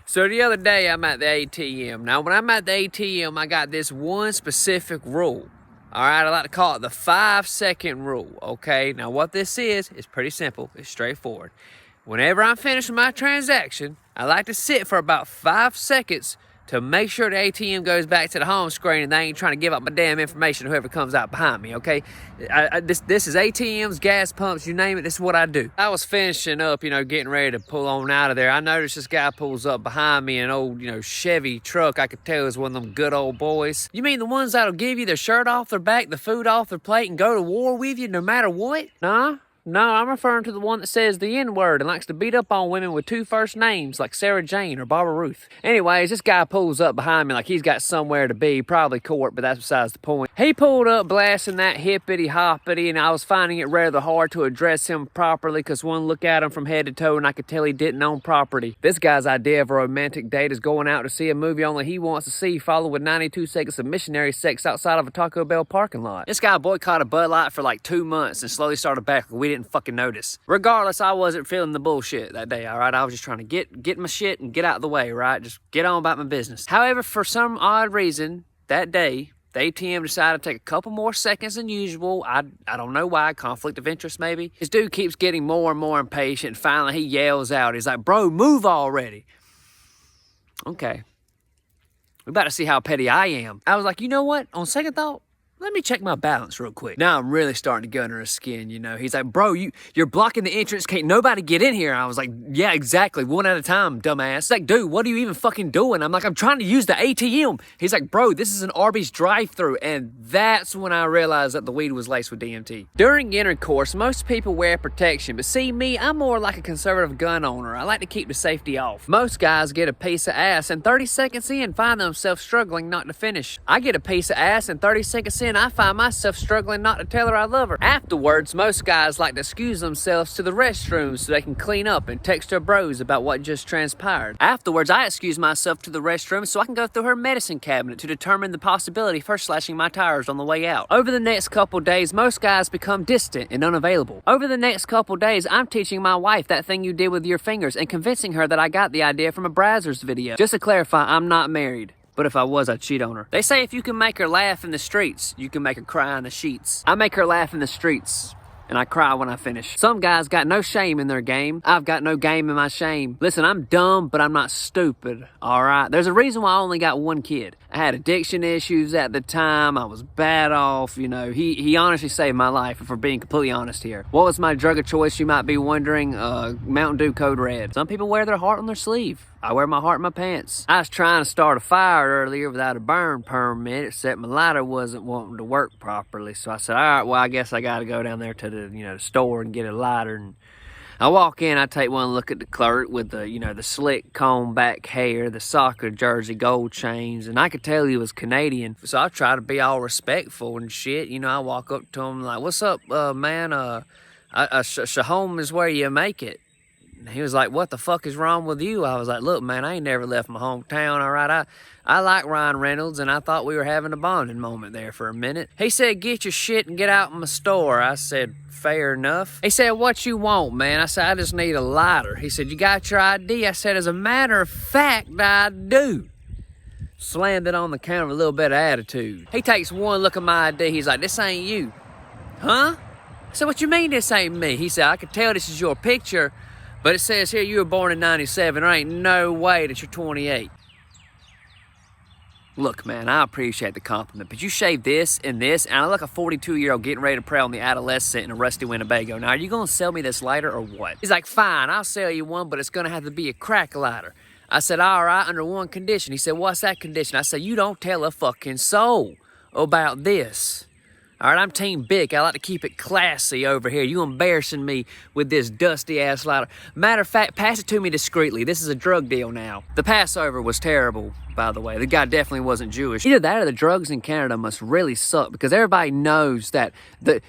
So the other day, I'm at the ATM. Now, when I'm at the ATM, I got this one specific rule. All right, I like to call it the 5-second rule, okay? Now, what this is pretty simple. It's straightforward. Whenever I'm finished with my transaction, I like to sit for about 5 seconds to make sure the ATM goes back to the home screen and they ain't trying to give up my damn information to whoever comes out behind me, okay? This is ATMs, gas pumps, you name it, this is what I do. I was finishing up, getting ready to pull on out of there. I noticed this guy pulls up behind me, an old, Chevy truck. I could tell is one of them good old boys. You mean the ones that'll give you their shirt off their back, the food off their plate, and go to war with you no matter what? Nah. No, I'm referring to the one that says the N-word and likes to beat up on women with 2 first names like Sarah Jane or Barbara Ruth. Anyways, this guy pulls up behind me like he's got somewhere to be, probably court, but that's besides the point. He pulled up blasting that hippity-hoppity, and I was finding it rather hard to address him properly because one look at him from head to toe and I could tell he didn't own property. This guy's idea of a romantic date is going out to see a movie only he wants to see, followed with 92 seconds of missionary sex outside of a Taco Bell parking lot. This guy boycotted Bud Light for like 2 months and slowly started back like we didn't fucking notice. Regardless, I wasn't feeling the bullshit that day, all right? I was just trying to get my shit and get out of the way, right? Just get on about my business. However, for some odd reason, that day, the ATM decided to take a couple more seconds than usual. I don't know why, conflict of interest maybe. This dude keeps getting more and more impatient. Finally, he yells out. He's like, bro, move already. Okay. We about to see how petty I am. I was like, you know what? On second thought, let me check my balance real quick. Now I'm really starting to get under his skin, He's like, bro, you're blocking the entrance. Can't nobody get in here. I was like, yeah, exactly. One at a time, dumbass. He's like, dude, what are you even fucking doing? I'm like, I'm trying to use the ATM. He's like, bro, this is an Arby's drive-thru. And that's when I realized that the weed was laced with DMT. During intercourse, most people wear protection. But see me, I'm more like a conservative gun owner. I like to keep the safety off. Most guys get a piece of ass and 30 seconds in find themselves struggling not to finish. I get a piece of ass and 30 seconds in I find myself struggling not to tell her I love her. Afterwards, most guys like to excuse themselves to the restroom so they can clean up and text their bros about what just transpired. Afterwards, I excuse myself to the restroom so I can go through her medicine cabinet to determine the possibility of her slashing my tires on the way out. Over the next couple days, most guys become distant and unavailable. Over the next couple days, I'm teaching my wife that thing you did with your fingers and convincing her that I got the idea from a Brazzers video. Just to clarify, I'm not married. But if I was, I'd cheat on her. They say if you can make her laugh in the streets, you can make her cry in the sheets. I make her laugh in the streets, and I cry when I finish. Some guys got no shame in their game. I've got no game in my shame. Listen, I'm dumb, but I'm not stupid, all right? There's a reason why I only got one kid. I had addiction issues at the time. I was bad off, He honestly saved my life, if we're being completely honest here. What was my drug of choice, you might be wondering? Mountain Dew Code Red. Some people wear their heart on their sleeve. I wear my heart in my pants. I was trying to start a fire earlier without a burn permit, except my lighter wasn't wanting to work properly. So I said, all right, well, I guess I got to go down there to the store and get a lighter. And I walk in, I take one look at the clerk with the slick comb back hair, the soccer jersey, gold chains, and I could tell he was Canadian. So I try to be all respectful and shit. I walk up to him like, what's up, man? Home is where you make it. He was like, what the fuck is wrong with you? I was like, look, man, I ain't never left my hometown, all right? I like Ryan Reynolds, and I thought we were having a bonding moment there for a minute. He said, get your shit and get out of my store. I said, fair enough. He said, what you want, man? I said, I just need a lighter. He said, you got your ID? I said, as a matter of fact, I do. Slammed it on the counter with a little bit of attitude. He takes one look at my ID. He's like, this ain't you. Huh? I said, what you mean this ain't me? He said, I can tell this is your picture, but it says here you were born in 97. There ain't no way that you're 28. Look, man, I appreciate the compliment, but you shave this, and I look like a 42-year-old getting ready to prey on the adolescent in a rusty Winnebago. Now, are you going to sell me this lighter or what? He's like, fine, I'll sell you one, but it's going to have to be a crack lighter. I said, all right, under one condition. He said, what's that condition? I said, you don't tell a fucking soul about this. All right, I'm Team Bic. I like to keep it classy over here. You embarrassing me with this dusty-ass lighter. Matter of fact, pass it to me discreetly. This is a drug deal now. The Passover was terrible, by the way. The guy definitely wasn't Jewish. Either that or the drugs in Canada must really suck because everybody knows that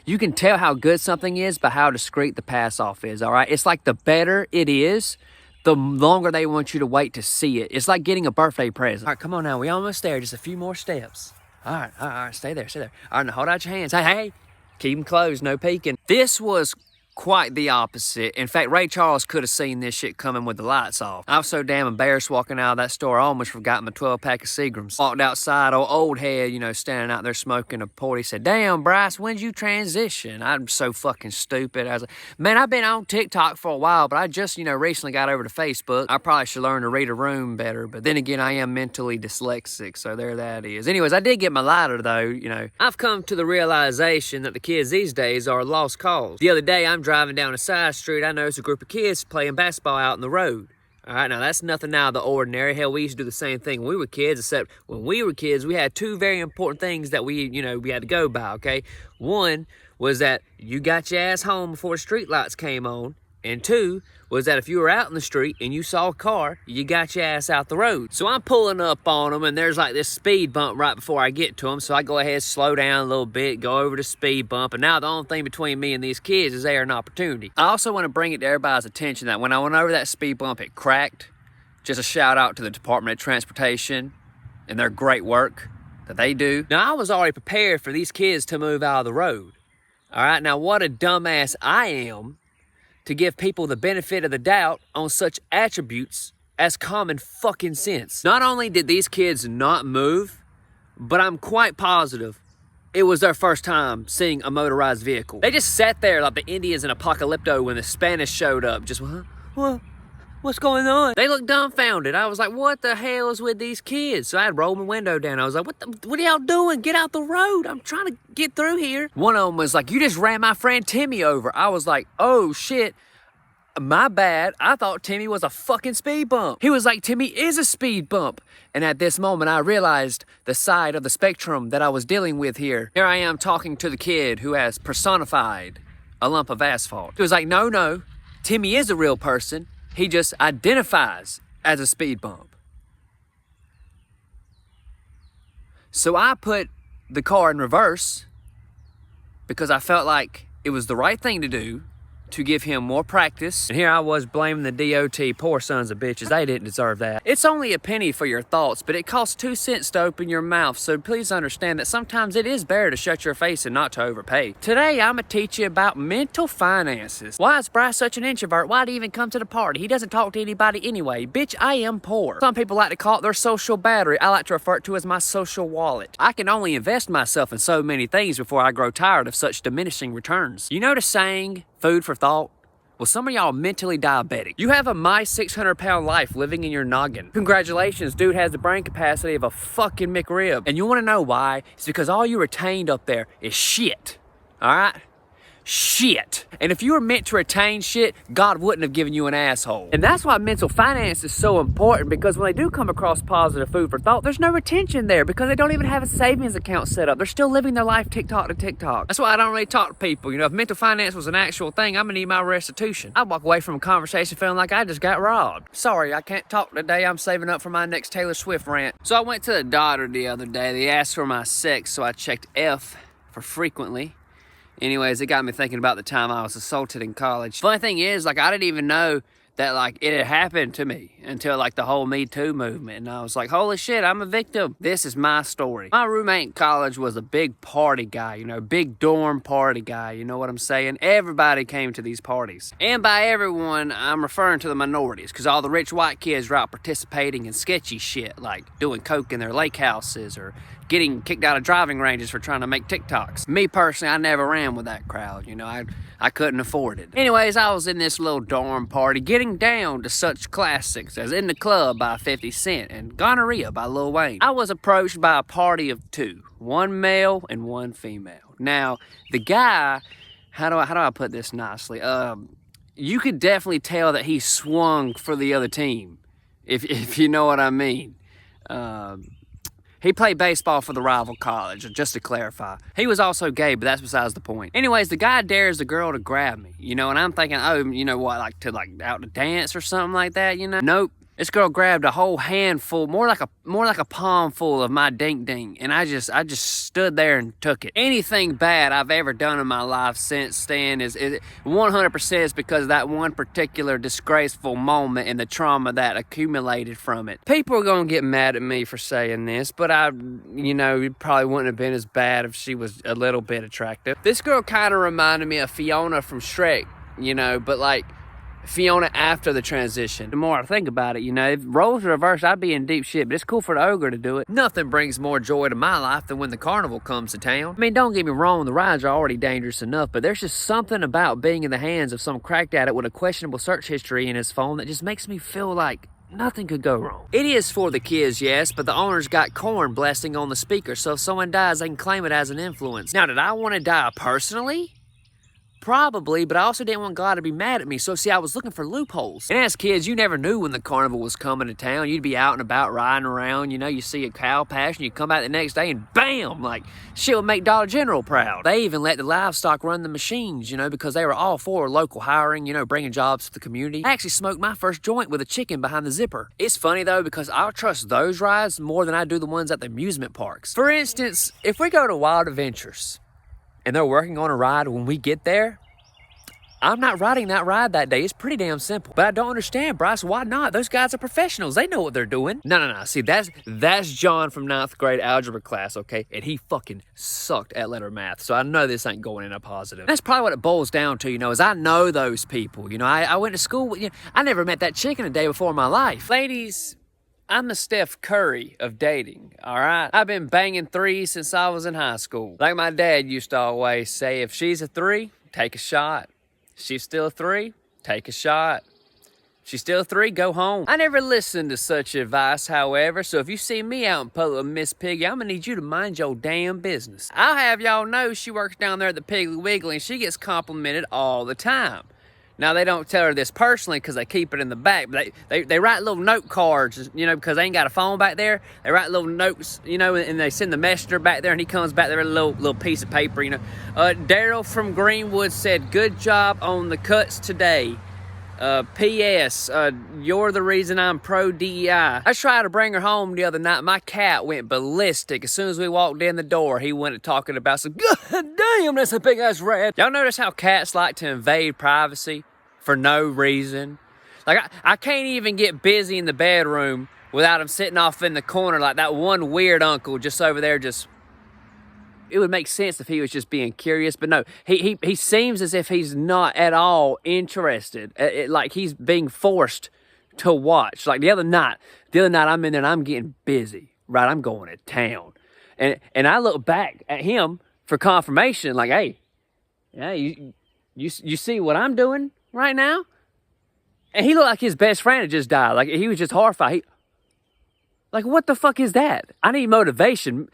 you can tell how good something is by how discreet the pass-off is, all right? It's like the better it is, the longer they want you to wait to see it. It's like getting a birthday present. All right, come on now. We're almost there. Just a few more steps. All right, stay there. All right, now hold out your hands. Hey, keep them closed, no peeking. This was quite the opposite. In fact, Ray Charles could have seen this shit coming with the lights off. I was so damn embarrassed walking out of that store, I almost forgot my 12-pack of Seagrams. Walked outside, old head, standing out there smoking a port. He said, "Damn, Bryce, when'd you transition?" I'm so fucking stupid. I was like, man, I've been on TikTok for a while, but I just, recently got over to Facebook. I probably should learn to read a room better, but then again, I am mentally dyslexic, so there that is. Anyways, I did get my lighter, though, I've come to the realization that the kids these days are a lost cause. The other day, I'm driving down a side street. I noticed a group of kids playing basketball out in the road. All right, now that's nothing out of the ordinary. Hell, we used to do the same thing when we were kids, except when we were kids, we had two very important things that we had to go by, okay? One was that you got your ass home before the street lights came on, and two was that if you were out in the street and you saw a car, you got your ass out the road. So I'm pulling up on them, and there's like this speed bump right before I get to them, so I go ahead, slow down a little bit, go over the speed bump, and now the only thing between me and these kids is there an opportunity. I also want to bring it to everybody's attention that when I went over that speed bump, it cracked. Just a shout out to the Department of Transportation and their great work that they do. Now, I was already prepared for these kids to move out of the road. All right, now what a dumbass I am to give people the benefit of the doubt on such attributes as common fucking sense. Not only did these kids not move, but I'm quite positive it was their first time seeing a motorized vehicle. They just sat there like the Indians in Apocalypto when the Spanish showed up. Just, what's going on? They looked dumbfounded. I was like, what the hell is with these kids? So I had rolled my window down. I was like, what are y'all doing? Get out the road. I'm trying to get through here. One of them was like, you just ran my friend Timmy over. I was like, oh shit, my bad. I thought Timmy was a fucking speed bump. He was like, Timmy is a speed bump. And at this moment, I realized the side of the spectrum that I was dealing with here. Here I am talking to the kid who has personified a lump of asphalt. He was like, no, Timmy is a real person. He just identifies as a speed bump. So I put the car in reverse because I felt like it was the right thing to do to give him more practice. And here I was blaming the DOT, poor sons of bitches. They didn't deserve that. It's only a penny for your thoughts, but it costs 2 cents to open your mouth. So please understand that sometimes it is better to shut your face and not to overpay. Today, I'm gonna teach you about mental finances. Why is Bryce such an introvert? Why'd he even come to the party? He doesn't talk to anybody anyway. Bitch, I am poor. Some people like to call it their social battery. I like to refer to it as my social wallet. I can only invest myself in so many things before I grow tired of such diminishing returns. You know the saying, food for thought? Well, some of y'all are mentally diabetic. You have a my 600-pound life living in your noggin. Congratulations, dude has the brain capacity of a fucking McRib. And you wanna know why? It's because all you retained up there is shit. All right? Shit. And if you were meant to retain shit, God wouldn't have given you an asshole. And that's why mental finance is so important, because when they do come across positive food for thought, there's no retention there because they don't even have a savings account set up. They're still living their life TikTok to TikTok. That's why I don't really talk to people. If mental finance was an actual thing, I'm gonna need my restitution. I walk away from a conversation feeling like I just got robbed. Sorry, I can't talk today. I'm saving up for my next Taylor Swift rant. So I went to the doctor the other day. They asked for my sex, so I checked F for frequently. Anyways, it got me thinking about the time I was assaulted in college. Funny thing is, I didn't even know that, it had happened to me until, the whole Me Too movement. And I was like, holy shit, I'm a victim. This is my story. My roommate in college was a big party guy, big dorm party guy. You know what I'm saying? Everybody came to these parties. And by everyone, I'm referring to the minorities, because all the rich white kids were out participating in sketchy shit, like doing coke in their lake houses or getting kicked out of driving ranges for trying to make TikToks. Me personally, I never ran with that crowd. I couldn't afford it. Anyways, I was in this little dorm party getting down to such classics as In the Club by 50 Cent and Gonorrhea by Lil Wayne. I was approached by a party of two, one male and one female. Now, the guy, how do I put this nicely? You could definitely tell that he swung for the other team, if you know what I mean. He played baseball for the rival college, just to clarify. He was also gay, but that's besides the point. Anyways, the guy dares the girl to grab me, and I'm thinking, oh, out to dance or something like that, Nope. This girl grabbed a whole handful, more like a palm full of my ding-ding, and I just stood there and took it. Anything bad I've ever done in my life since then is 100% is because of that one particular disgraceful moment and the trauma that accumulated from it. People are gonna get mad at me for saying this, but it probably wouldn't have been as bad if she was a little bit attractive. This girl kind of reminded me of Fiona from Shrek. you know, but like Fiona after the transition. The more I think about it, you know, if roles were reversed, I'd be in deep shit, but it's cool for the ogre to do it. Nothing brings more joy to my life than when the carnival comes to town. I mean, don't get me wrong, the rides are already dangerous enough, but there's just something about being in the hands of some cracked addict with a questionable search history in his phone that just makes me feel like nothing could go wrong. It is for the kids, yes, but the owner's got corn blasting on the speaker, so if someone dies, they can claim it as an influence. Now, did I want to die personally? Probably, but I also didn't want God to be mad at me, so see, I was looking for loopholes. And as kids, you never knew when the carnival was coming to town. You'd be out and about riding around, you know, you see a cow pasture, you come out the next day and bam, like, shit would make Dollar General proud. They even let the livestock run the machines, you know, because they were all for local hiring, you know, bringing jobs to the community. I actually smoked my first joint with a chicken behind the zipper. It's funny though, because I'll trust those rides more than I do the ones at the amusement parks. For instance, if we go to Wild Adventures, and they're working on a ride when we get there, I'm not riding that ride that day. It's pretty damn simple. But I don't understand, Bryce. Why not? Those guys are professionals. They know what they're doing. No. See, that's John from 9th grade algebra class, okay? And he fucking sucked at letter math. So I know this ain't going in a positive. That's probably what it boils down to, you know, is I know those people. You know, I went to school with, you know, I never met that chicken a day before in my life. Ladies, I'm the Steph Curry of dating, all right? I've been banging threes since I was in high school. Like my dad used to always say, if she's a 3, take a shot. She's still a 3, take a shot. She's still a 3, go home. I never listened to such advice, however, so if you see me out in public with Miss Piggy, I'm gonna need you to mind your damn business. I'll have y'all know she works down there at the Piggly Wiggly and she gets complimented all the time. Now, they don't tell her this personally because they keep it in the back, but they write little note cards, you know, because they ain't got a phone back there. They write little notes, you know, and they send the messenger back there, and he comes back there with a little piece of paper, you know. Daryl from Greenwood said, good job on the cuts today. P.S. You're the reason I'm pro DEI. I tried to bring her home the other night. My cat went ballistic. As soon as we walked in the door, he went talking about some, God damn, that's a big ass rat. Y'all notice how cats like to invade privacy for no reason? Like, I can't even get busy in the bedroom without him sitting off in the corner like that one weird uncle just over there just... It would make sense if he was just being curious, but no, he seems as if he's not at all interested. Like he's being forced to watch. Like the other night I'm in there and I'm getting busy, right? I'm going to town. And I look back at him for confirmation, like, hey, yeah, you see what I'm doing right now? And he looked like his best friend had just died. Like he was just horrified. Like, what the fuck is that? I need motivation.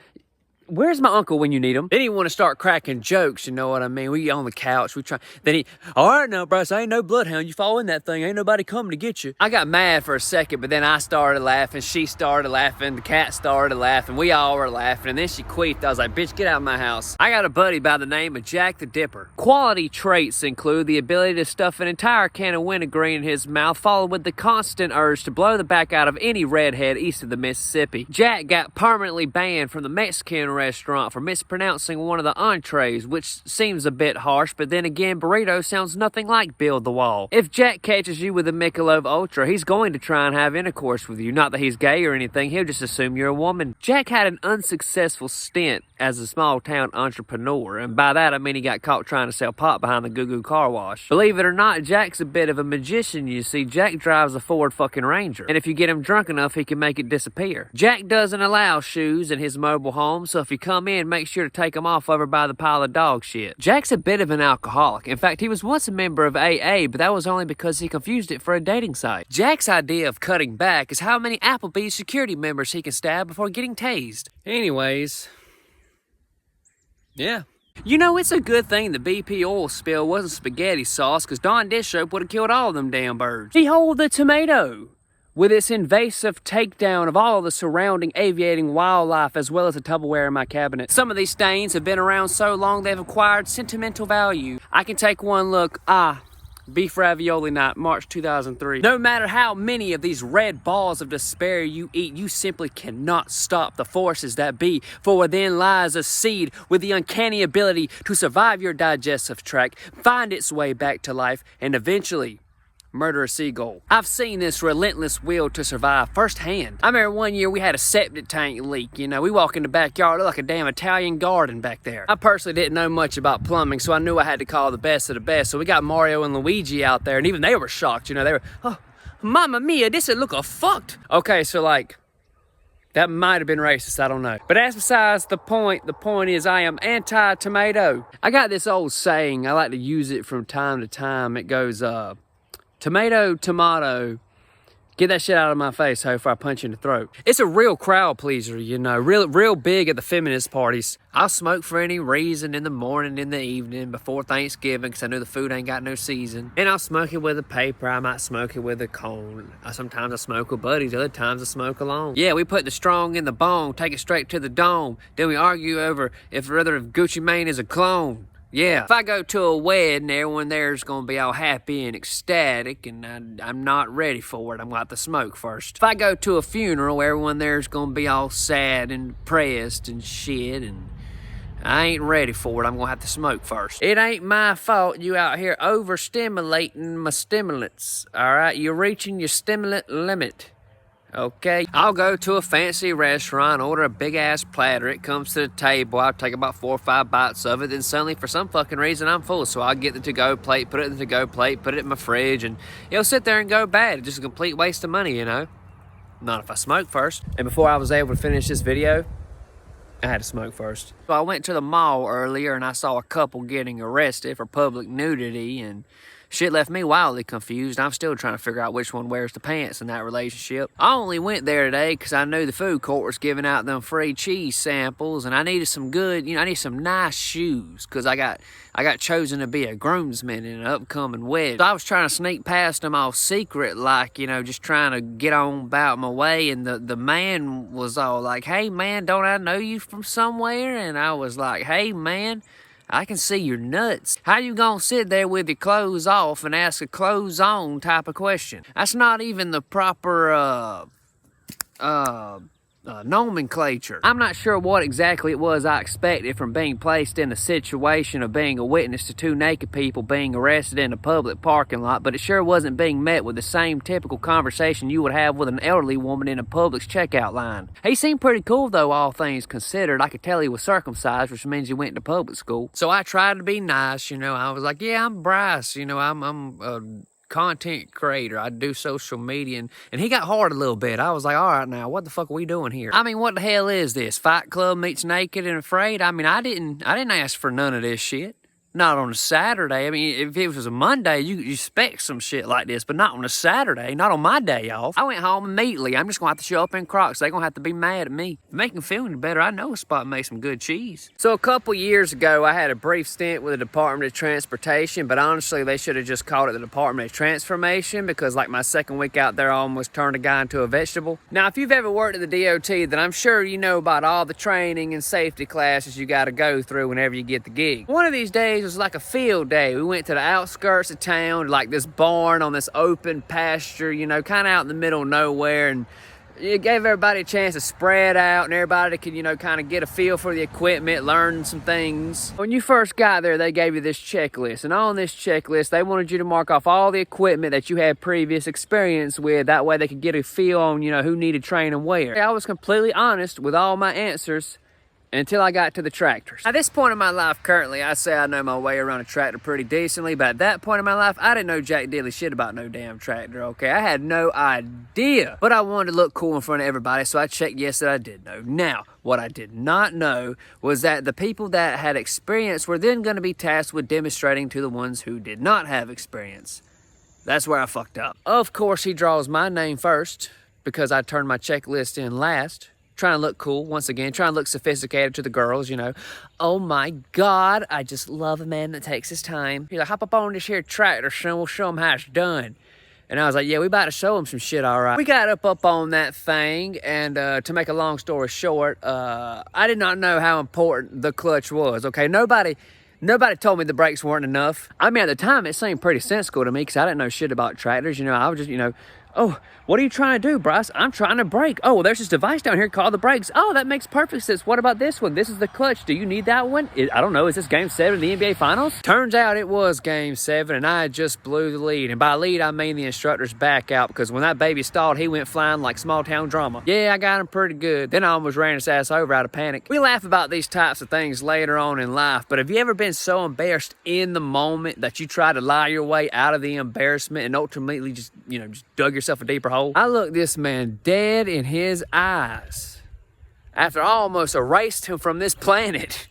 Where's my uncle when you need him? Then he want to start cracking jokes, you know what I mean? We on the couch, we try. Then he, all right now, Bryce, I ain't no bloodhound. You fall in that thing, ain't nobody coming to get you. I got mad for a second, but then I started laughing. She started laughing. The cat started laughing. We all were laughing. And then she queefed. I was like, bitch, get out of my house. I got a buddy by the name of Jack the Dipper. Quality traits include the ability to stuff an entire can of winegreed in his mouth, followed with the constant urge to blow the back out of any redhead east of the Mississippi. Jack got permanently banned from the Mexican restaurant for mispronouncing one of the entrees, which seems a bit harsh, but then again, burrito sounds nothing like Build the Wall. If Jack catches you with a Michelob Ultra, he's going to try and have intercourse with you. Not that he's gay or anything, he'll just assume you're a woman. Jack had an unsuccessful stint as a small-town entrepreneur, and by that I mean he got caught trying to sell pot behind the Goo Goo car wash. Believe it or not, Jack's a bit of a magician, you see. Jack drives a Ford fucking Ranger, and if you get him drunk enough, he can make it disappear. Jack doesn't allow shoes in his mobile home, so if you come in, make sure to take them off over by the pile of dog shit. Jack's a bit of an alcoholic. In fact, he was once a member of AA, but that was only because he confused it for a dating site. Jack's idea of cutting back is how many Applebee's security members he can stab before getting tased. Anyways, yeah. You know, it's a good thing the BP oil spill wasn't spaghetti sauce, because Don Dish Soap would have killed all of them damn birds. Behold the tomato, with its invasive takedown of all the surrounding aviating wildlife, as well as the Tupperware in my cabinet. Some of these stains have been around so long they've acquired sentimental value. I can take one look. Beef ravioli night, March 2003. No matter how many of these red balls of despair you eat, you simply cannot stop the forces that be, for within lies a seed with the uncanny ability to survive your digestive tract, find its way back to life, and eventually murder a seagull. I've seen this relentless will to survive firsthand. I remember one year we had a septic tank leak. You know, we walk in the backyard, it looked like a damn Italian garden back there. I personally didn't know much about plumbing, so I knew I had to call the best of the best. So we got Mario and Luigi out there, and even they were shocked. You know, they were, oh, Mamma mia, this look fucked. Okay, so like, that might have been racist, I don't know. But that's besides the point. The point is I am anti-tomato. I got this old saying, I like to use it from time to time. It goes, tomato, get that shit out of my face, ho, before I punch you in the throat. It's a real crowd pleaser, you know, real big at the feminist parties. I'll smoke for any reason in the morning, in the evening, before Thanksgiving, because I know the food ain't got no season. And I'll smoke it with a paper, I might smoke it with a cone. Sometimes I smoke with buddies, other times I smoke alone. Yeah, we put the strong in the bone, take it straight to the dome. Then we argue over if Gucci Mane is a clone. Yeah, if I go to a wedding, everyone there's gonna be all happy and ecstatic, and I'm not ready for it. I'm gonna have to smoke first. If I go to a funeral, everyone there's gonna be all sad and depressed and shit, and I ain't ready for it. I'm gonna have to smoke first. It ain't my fault you out here overstimulating my stimulants, all right? You're reaching your stimulant limit. Okay, I'll go to a fancy restaurant, order a big-ass platter. It comes to the table. I'll take about 4 or 5 bites of it. Then suddenly, for some fucking reason, I'm full. So I'll get the to-go plate, put it in the to-go plate, put it in my fridge, and it'll sit there and go bad. It's just a complete waste of money, you know? Not if I smoke first. And before I was able to finish this video, I had to smoke first. So I went to the mall earlier, and I saw a couple getting arrested for public nudity, and shit left me wildly confused. I'm still trying to figure out which one wears the pants in that relationship. I only went there today because I knew the food court was giving out them free cheese samples, and I needed some good, I need some nice shoes because I got chosen to be a groomsman in an upcoming wedding. So I was trying to sneak past them all secret, like, just trying to get on about my way, and the man was all like, "Hey man, don't I know you from somewhere?" And I was like, "Hey man, I can see your nuts. How you gonna sit there with your clothes off and ask a clothes on type of question?" That's not even the proper, nomenclature. I'm not sure what exactly it was I expected from being placed in a situation of being a witness to 2 naked people being arrested in a public parking lot, but it sure wasn't being met with the same typical conversation you would have with an elderly woman in a Publix checkout line. He seemed pretty cool though, all things considered. I could tell he was circumcised, which means he went to public school. So I tried to be nice, I was like, "Yeah, I'm Bryce, I'm a content creator. I do social media," and he got hard a little bit. I was like, "All right, now what the fuck are we doing here? I mean, what the hell is this? Fight Club meets Naked and Afraid?" I mean, I didn't ask for none of this shit. Not on a Saturday. I mean, if it was a Monday, you expect some shit like this, but not on a Saturday, not on my day off. I went home immediately. I'm just gonna have to show up in Crocs. They're gonna have to be mad at me. To make them feel any better, I know a spot makes some good cheese. So a couple years ago, I had a brief stint with the Department of Transportation, but honestly, they should have just called it the Department of Transformation, because like my second week out there, I almost turned a guy into a vegetable. Now, if you've ever worked at the DOT, then I'm sure you know about all the training and safety classes you gotta go through whenever you get the gig. One of these days was like a field day. We went to the outskirts of town, like this barn on this open pasture, kind of out in the middle of nowhere, and it gave everybody a chance to spread out, and everybody could, kind of get a feel for the equipment, learn some things. When you first got there, they gave you this checklist, and on this checklist, they wanted you to mark off all the equipment that you had previous experience with. That way they could get a feel on, who needed training where. I was completely honest with all my answers until I got to the tractors. At this point in my life currently, I say I know my way around a tractor pretty decently, but at that point in my life, I didn't know jack diddly shit about no damn tractor, okay? I had no idea, but I wanted to look cool in front of everybody, so I checked yes that I did know. Now, what I did not know was that the people that had experience were then going to be tasked with demonstrating to the ones who did not have experience. That's where I fucked up. Of course, he draws my name first, because I turned my checklist in last. Trying to look cool, once again, trying to look sophisticated to the girls, "Oh my God, I just love a man that takes his time. He's like, hop up on this here tractor, son, we'll show him how it's done." And I was like, "Yeah, we about to show him some shit, all right." We got up on that thing, and to make a long story short, I did not know how important the clutch was, okay? Nobody told me the brakes weren't enough. I mean, at the time, it seemed pretty sensible to me because I didn't know shit about tractors. I was just, Oh, what are you trying to do, Bryce? I'm trying to brake. Oh, well, there's this device down here called the brakes. Oh, that makes perfect sense. What about this one? This is the clutch. Do you need that one? I don't know. Is this Game 7 of the NBA Finals? Turns out it was Game 7, and I just blew the lead. And by lead, I mean the instructor's back out, because when that baby stalled, he went flying like small-town drama. Yeah, I got him pretty good. Then I almost ran his ass over out of panic. We laugh about these types of things later on in life, but have you ever been so embarrassed in the moment that you try to lie your way out of the embarrassment and ultimately just dug yourself a deeper hole? I looked this man dead in his eyes after I almost erased him from this planet.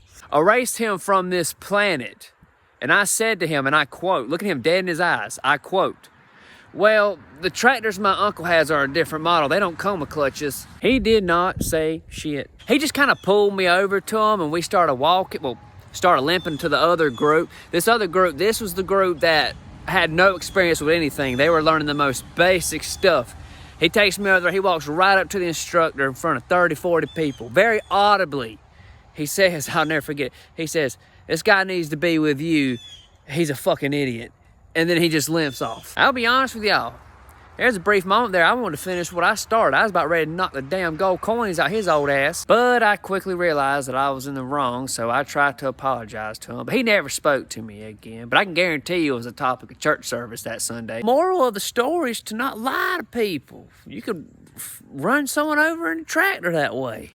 And I said to him, and I quote, look at him dead in his eyes, I quote, "Well, the tractors my uncle has are a different model. They don't come with clutches." He did not say shit. He just kind of pulled me over to him, and we started walking, started limping to the other group. This was the group that had no experience with anything. They were learning the most basic stuff. He takes me over there. He walks right up to the instructor in front of 30, 40 people. Very audibly, he says, I'll never forget, he says, "This guy needs to be with you. He's a fucking idiot." And then he just limps off. I'll be honest with y'all. There's a brief moment there I wanted to finish what I started. I was about ready to knock the damn gold coins out his old ass. But I quickly realized that I was in the wrong, so I tried to apologize to him. But he never spoke to me again. But I can guarantee you it was a topic of church service that Sunday. Moral of the story is to not lie to people. You could run someone over in a tractor that way.